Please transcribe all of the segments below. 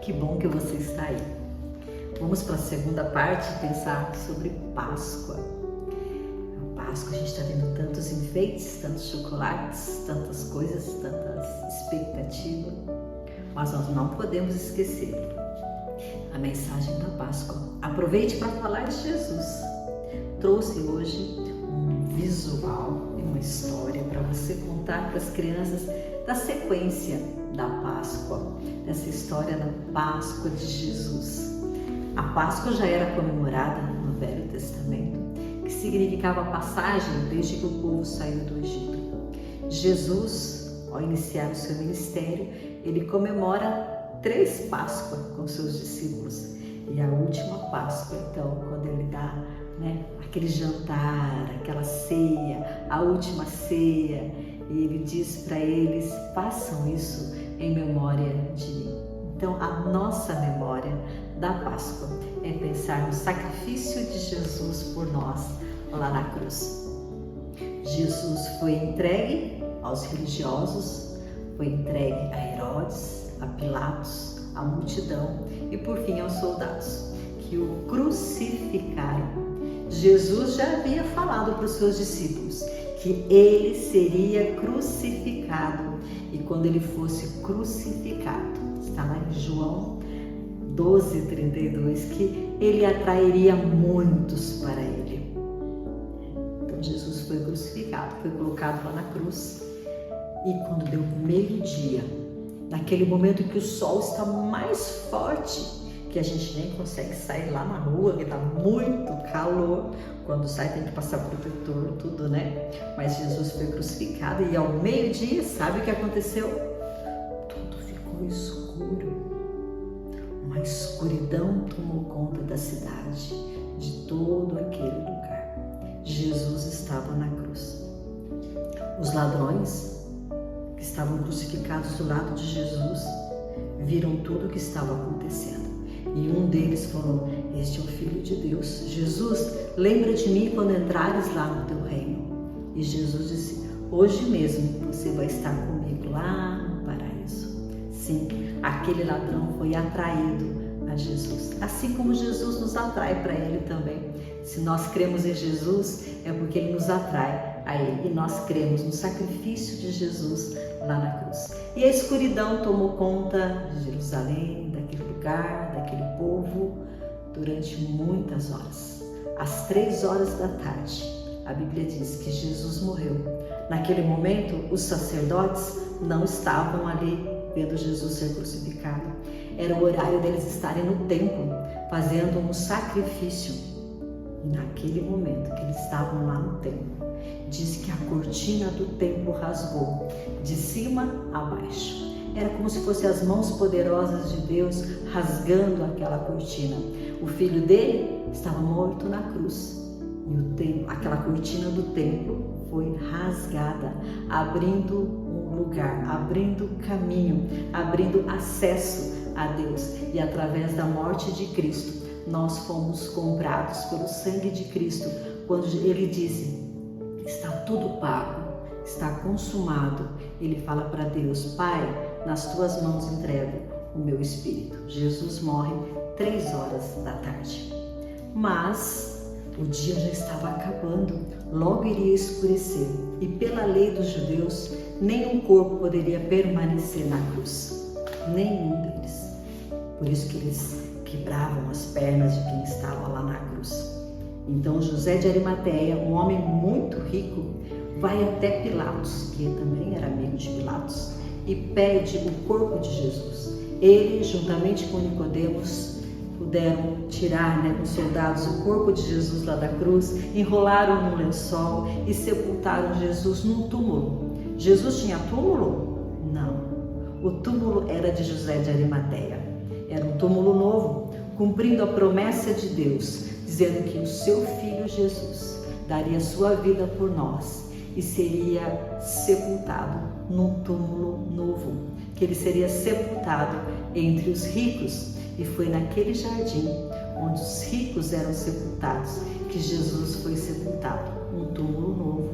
Que bom que você está aí. Vamos para a segunda parte pensar sobre Páscoa. A Páscoa a gente está vendo tantos enfeites, tantos chocolates, tantas coisas, tantas expectativas, mas nós não podemos esquecer a mensagem da Páscoa. Aproveite para falar de Jesus. Trouxe hoje um visual e uma história para você contar para as crianças da sequência da Páscoa, dessa história da Páscoa de Jesus. A Páscoa já era comemorada no Velho Testamento, que significava a passagem desde que o povo saiu do Egito. Jesus, ao iniciar o seu ministério, ele comemora 3 Páscoas com seus discípulos. E a última Páscoa, então, quando ele dá aquele jantar, aquela ceia, a última ceia, e ele diz para eles: façam isso em memória de mim. Então, a nossa memória da Páscoa é pensar no sacrifício de Jesus por nós lá na cruz. Jesus foi entregue aos religiosos, foi entregue a Herodes, a Pilatos, à multidão e por fim aos soldados que o crucificaram. Jesus já havia falado para os seus discípulos que ele seria crucificado e quando ele fosse crucificado, está lá em João 12:32, que ele atrairia muitos para ele. Então Jesus foi crucificado, foi colocado lá na cruz e quando deu meio-dia, naquele momento em que o sol está mais forte, que a gente nem consegue sair lá na rua, porque está muito calor. Quando sai tem que passar protetor, tudo, né? Mas Jesus foi crucificado e ao meio-dia, sabe o que aconteceu? Tudo ficou escuro. Uma escuridão tomou conta da cidade, de todo aquele lugar. Jesus estava na cruz. Os ladrões que estavam crucificados do lado de Jesus viram tudo o que estava acontecendo. E um deles falou: este é o Filho de Deus. Jesus, lembra de mim quando entrares lá no teu reino. E Jesus disse: hoje mesmo você vai estar comigo lá no paraíso. Sim, aquele ladrão foi atraído a Jesus, assim como Jesus nos atrai para ele também. Se nós cremos em Jesus, é porque ele nos atrai a ele. E nós cremos no sacrifício de Jesus lá na cruz. E a escuridão tomou conta de Jerusalém, daquele lugar, daquele povo, durante muitas horas. Às 3 horas da tarde, a Bíblia diz que Jesus morreu. Naquele momento, os sacerdotes não estavam ali vendo Jesus ser crucificado. Era o horário deles estarem no templo, fazendo um sacrifício. E naquele momento que eles estavam lá no templo, diz que a cortina do templo rasgou, de cima a baixo. Era como se fossem as mãos poderosas de Deus rasgando aquela cortina. O filho dele estava morto na cruz e aquela cortina do templo foi rasgada, abrindo um lugar, abrindo caminho, abrindo acesso a Deus. E através da morte de Cristo, nós fomos comprados pelo sangue de Cristo. Quando ele disse: está tudo pago, está consumado, ele fala para Deus: Pai, nas tuas mãos entrego o meu espírito. Jesus morre 3 horas da tarde. Mas o dia já estava acabando, logo iria escurecer. E pela lei dos judeus, nenhum corpo poderia permanecer na cruz. Nenhum deles. Por isso que eles quebravam as pernas de quem estava lá na cruz. Então José de Arimateia, um homem muito rico, vai até Pilatos, que também era amigo de Pilatos, e pede o corpo de Jesus. Ele, juntamente com Nicodemos, puderam tirar com os soldados o corpo de Jesus lá da cruz, enrolaram num lençol e sepultaram Jesus num túmulo. Jesus tinha túmulo? Não. O túmulo era de José de Arimateia. Era um túmulo novo, cumprindo a promessa de Deus, dizendo que o seu filho Jesus daria sua vida por nós e seria sepultado num túmulo novo, que ele seria sepultado entre os ricos. E foi naquele jardim onde os ricos eram sepultados que Jesus foi sepultado, um túmulo novo,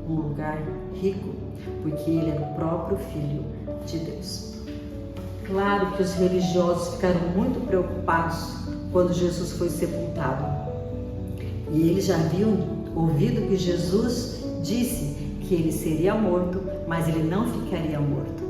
um lugar rico, porque ele era o próprio Filho de Deus. claro que os religiosos ficaram muito preocupados quando Jesus foi sepultado. E eles já haviam ouvido que Jesus disse que ele seria morto, mas ele não ficaria morto.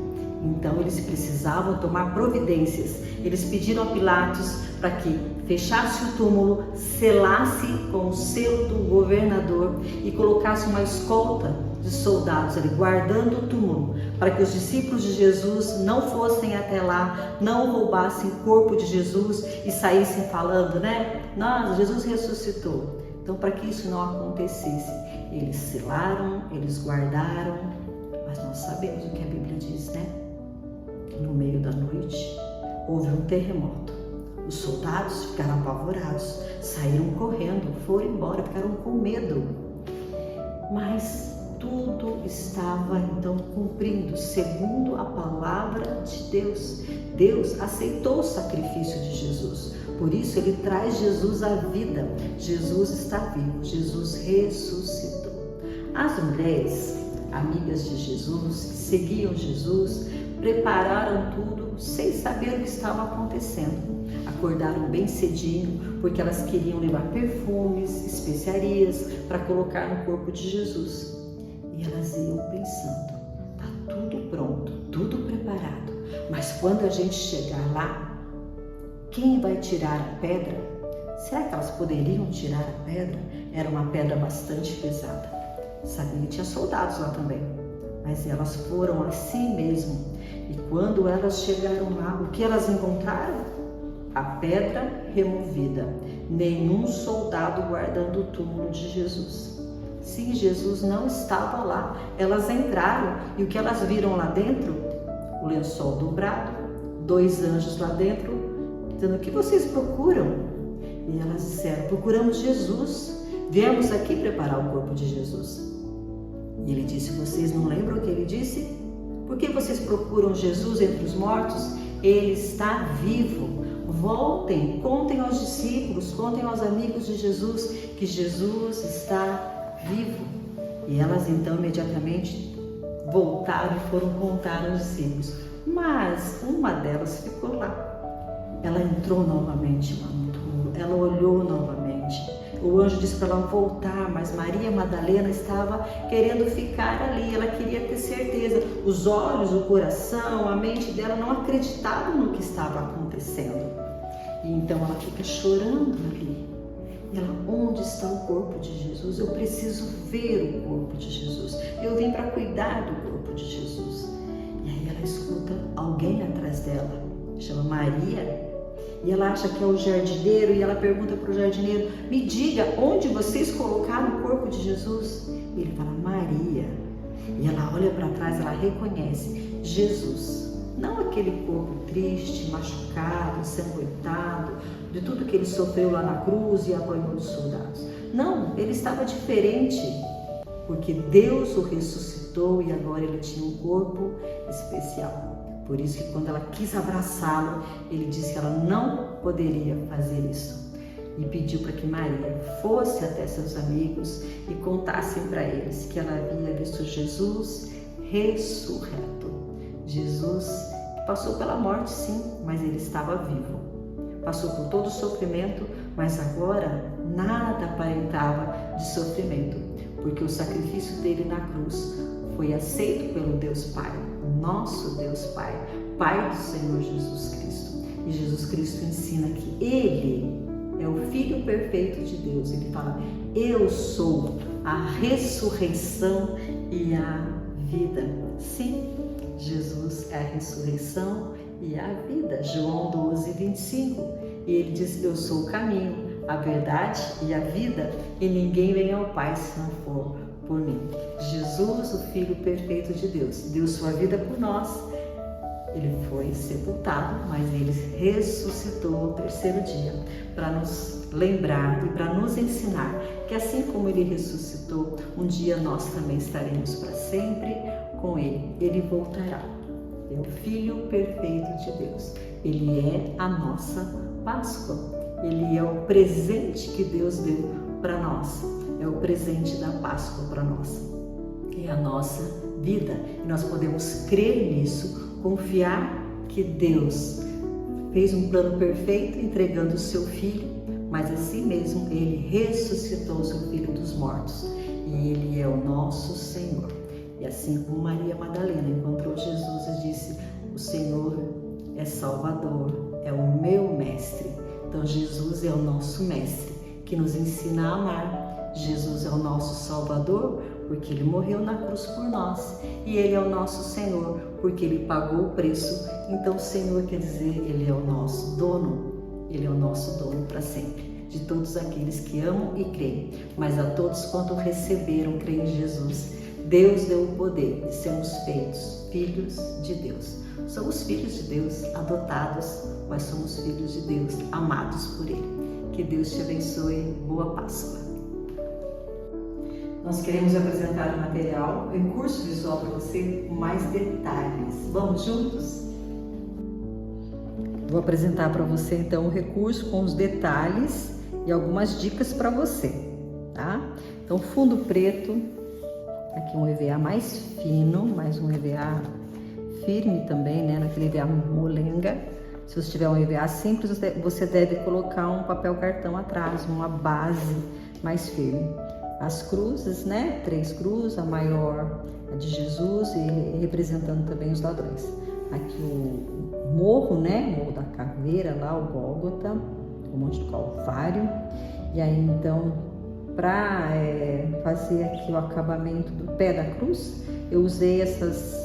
Então eles precisavam tomar providências. Eles pediram a Pilatos para que fechasse o túmulo, selasse com o selo do governador e colocasse uma escolta de soldados ali guardando o túmulo, para que os discípulos de Jesus não fossem até lá, não roubassem o corpo de Jesus e saíssem falando, né? Nossa, Jesus ressuscitou. Então, para que isso não acontecesse, eles selaram, eles guardaram, mas nós sabemos o que a Bíblia diz, né? No meio da noite, houve um terremoto. Os soldados ficaram apavorados, saíram correndo, foram embora, ficaram com medo. Mas tudo estava então cumprindo segundo a palavra de Deus. Deus aceitou o sacrifício de Jesus. Por isso ele traz Jesus à vida. Jesus está vivo, Jesus ressuscitou. As mulheres, amigas de Jesus, que seguiam Jesus, prepararam tudo sem saber o que estava acontecendo. Acordaram bem cedinho, porque elas queriam levar perfumes, especiarias para colocar no corpo de Jesus. E elas iam pensando, tá tudo pronto, tudo preparado, mas quando a gente chegar lá, quem vai tirar a pedra? Será que elas poderiam tirar a pedra? Era uma pedra bastante pesada. Sabia que tinha soldados lá também, mas elas foram assim mesmo. E quando elas chegaram lá, o que elas encontraram? A pedra removida. Nenhum soldado guardando o túmulo de Jesus. Sim, Jesus não estava lá. Elas entraram e o que elas viram lá dentro? O lençol dobrado, 2 anjos lá dentro, dizendo: o que vocês procuram? E elas disseram: procuramos Jesus. Viemos aqui preparar o corpo de Jesus. E ele disse: vocês não lembram o que ele disse? Por que vocês procuram Jesus entre os mortos? Ele está vivo. Voltem, contem aos discípulos, contem aos amigos de Jesus que Jesus está vivo. E elas então imediatamente voltaram e foram contar aos discípulos. Mas uma delas ficou lá. Ela entrou novamente lá no túmulo, ela olhou novamente. O anjo disse para ela voltar, mas Maria Madalena estava querendo ficar ali, ela queria ter certeza. Os olhos, o coração, a mente dela não acreditavam no que estava acontecendo. E então ela fica chorando ali. E ela: onde está o corpo de Jesus? Eu preciso ver o corpo de Jesus. Eu vim para cuidar do corpo de Jesus. E aí ela escuta alguém atrás dela, chama Maria. E ela acha que é o jardineiro, e ela pergunta para o jardineiro: me diga, onde vocês colocaram o corpo de Jesus? E ele fala: Maria. E ela olha para trás, ela reconhece Jesus. Não aquele corpo triste, machucado, ensanguentado, de tudo que ele sofreu lá na cruz e apanhou dos soldados. Não, ele estava diferente, porque Deus o ressuscitou e agora ele tinha um corpo especial. Por isso que quando ela quis abraçá-lo, ele disse que ela não poderia fazer isso. E pediu para que Maria fosse até seus amigos e contasse para eles que ela havia visto Jesus ressurreto. Jesus que passou pela morte, sim, mas ele estava vivo. Passou por todo o sofrimento, mas agora nada aparentava de sofrimento, porque o sacrifício dele na cruz foi aceito pelo Deus Pai, nosso Deus Pai, Pai do Senhor Jesus Cristo. E Jesus Cristo ensina que Ele é o Filho perfeito de Deus. Ele fala: eu sou a ressurreição e a vida. Sim, Jesus é a ressurreição e a vida. João 12:25. E ele diz: eu sou o caminho, a verdade e a vida, e ninguém vem ao Pai se não for por mim. Jesus, o Filho perfeito de Deus, deu sua vida por nós. Ele foi sepultado, mas ele ressuscitou ao 3º dia, para nos lembrar e para nos ensinar que assim como ele ressuscitou, um dia nós também estaremos para sempre com ele. Ele voltará. É o Filho perfeito de Deus. Ele é a nossa Páscoa. Ele é o presente que Deus deu para nós. É o presente da Páscoa para nós. É a nossa vida. E nós podemos crer nisso, confiar que Deus fez um plano perfeito entregando o seu filho, mas assim mesmo ele ressuscitou o seu filho dos mortos e ele é o nosso Senhor. E assim como Maria Madalena encontrou Jesus e disse: o Senhor é Salvador, é o meu mestre. Então Jesus é o nosso mestre que nos ensina a amar. Jesus é o nosso Salvador porque ele morreu na cruz por nós, e ele é o nosso Senhor porque ele pagou o preço. Então o Senhor quer dizer, ele é o nosso dono, ele é o nosso dono para sempre, de todos aqueles que amam e creem, mas a todos quanto receberam, creem em Jesus, Deus deu o poder de sermos feitos filhos de Deus. Somos filhos de Deus, adotados, mas somos filhos de Deus, amados por Ele. Que Deus te abençoe. Boa Páscoa. Nós queremos apresentar o material, o recurso visual para você com mais detalhes. Vamos juntos? Vou apresentar para você então o recurso com os detalhes e algumas dicas para você, tá? Então, fundo preto, aqui um EVA mais fino, mais um EVA firme também, né? Naquele EVA molenga. Se você tiver um EVA simples, você deve colocar um papel cartão atrás, uma base mais firme. As cruzes, né? 3 cruzes, a maior a de Jesus e representando também os ladrões. Aqui o morro, né? Morro da Caveira, lá o Gólgota, o Monte do Calvário. E aí então, para fazer aqui o acabamento do pé da cruz, eu usei essas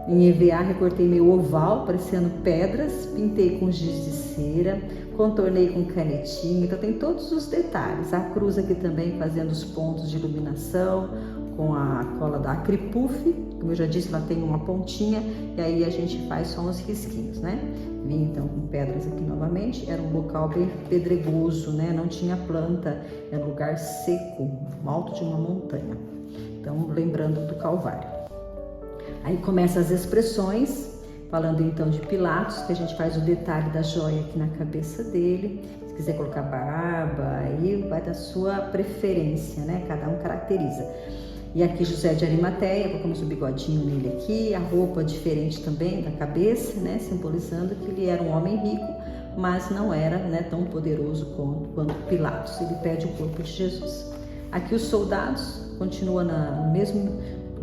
em EVA, recortei meio oval, parecendo pedras, pintei com giz de cera, contornei com canetinha, então tem todos os detalhes. A cruz aqui também fazendo os pontos de iluminação, com a cola da Acripuff, como eu já disse, ela tem uma pontinha, e aí a gente faz só uns risquinhos, né? Vim então com pedras aqui novamente, era um local bem pedregoso, né? Não tinha planta, era um lugar seco, no alto de uma montanha. Então, lembrando do Calvário. Aí começa as expressões, falando então de Pilatos, que a gente faz o detalhe da joia aqui na cabeça dele. Se quiser colocar barba, aí vai da sua preferência, né? Cada um caracteriza. E aqui José de Arimateia, colocamos o bigodinho nele aqui, a roupa diferente também da cabeça, né? Simbolizando que ele era um homem rico, mas não era, né, tão poderoso quanto Pilatos. Ele pede o corpo de Jesus. Aqui os soldados continuam no mesmo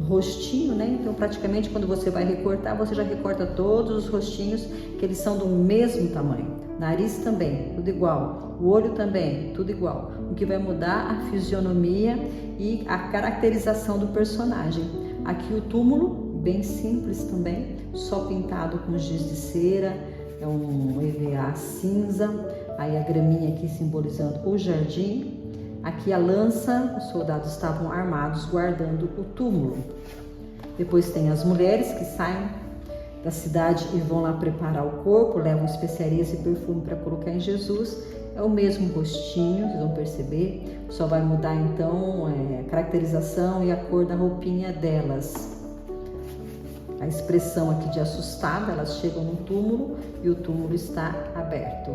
rostinho, né? Então praticamente quando você vai recortar, você já recorta todos os rostinhos, que eles são do mesmo tamanho. Nariz também, tudo igual. O olho também, tudo igual. O que vai mudar a fisionomia e a caracterização do personagem. Aqui o túmulo, bem simples também, só pintado com giz de cera, é um EVA cinza. Aí a graminha aqui simbolizando o jardim. Aqui a lança, os soldados estavam armados guardando o túmulo. Depois tem as mulheres que saem da cidade e vão lá preparar o corpo, levam especiarias e perfume para colocar em Jesus. É o mesmo rostinho, vocês vão perceber, só vai mudar então a caracterização e a cor da roupinha delas. A expressão aqui de assustada, elas chegam no túmulo e o túmulo está aberto.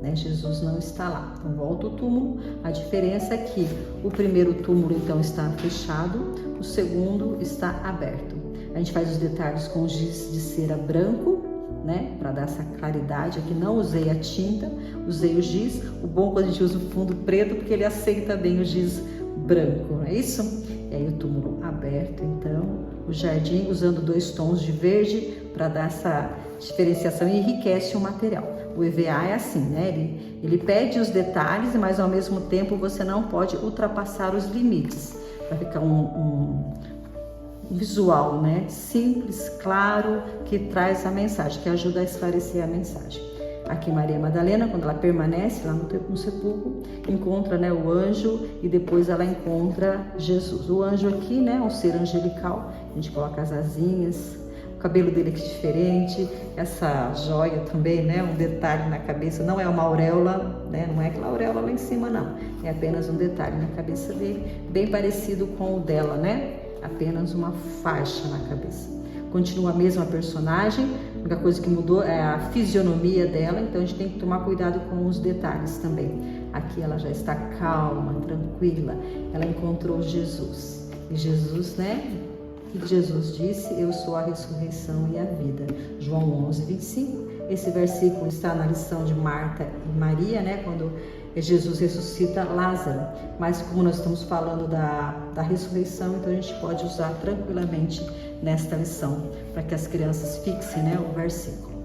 Né? Jesus não está lá. Então volta o túmulo. A diferença é que o primeiro túmulo então está fechado, o segundo está aberto. A gente faz os detalhes com giz de cera branco, né? Para dar essa claridade. Aqui não usei a tinta, usei o giz. O bom é quando a gente usa o fundo preto, porque ele aceita bem o giz branco, não é isso? E aí o túmulo aberto, então, o jardim usando 2 tons de verde para dar essa diferenciação e enriquece o material. O EVA é assim, né? Ele pede os detalhes, mas ao mesmo tempo você não pode ultrapassar os limites, para ficar um visual, né? Simples, claro, que traz a mensagem, que ajuda a esclarecer a mensagem. Aqui Maria Madalena, quando ela permanece lá no sepulcro, encontra, né, o anjo e depois ela encontra Jesus. O anjo aqui, né, um ser angelical, a gente coloca as asinhas, o cabelo dele aqui diferente, essa joia também, né, um detalhe na cabeça, não é uma auréola, né, não é aquela auréola lá em cima não, é apenas um detalhe na cabeça dele, bem parecido com o dela, né, apenas uma faixa na cabeça. Continua a mesma personagem, a única coisa que mudou é a fisionomia dela, então a gente tem que tomar cuidado com os detalhes também. Aqui ela já está calma, tranquila, ela encontrou Jesus. E Jesus, né, que Jesus disse: eu sou a ressurreição e a vida. João 11, 25. Esse versículo está na lição de Marta e Maria, né, quando Jesus ressuscita Lázaro. Mas como nós estamos falando da ressurreição, então a gente pode usar tranquilamente nesta lição, para que as crianças fixem, né, o versículo.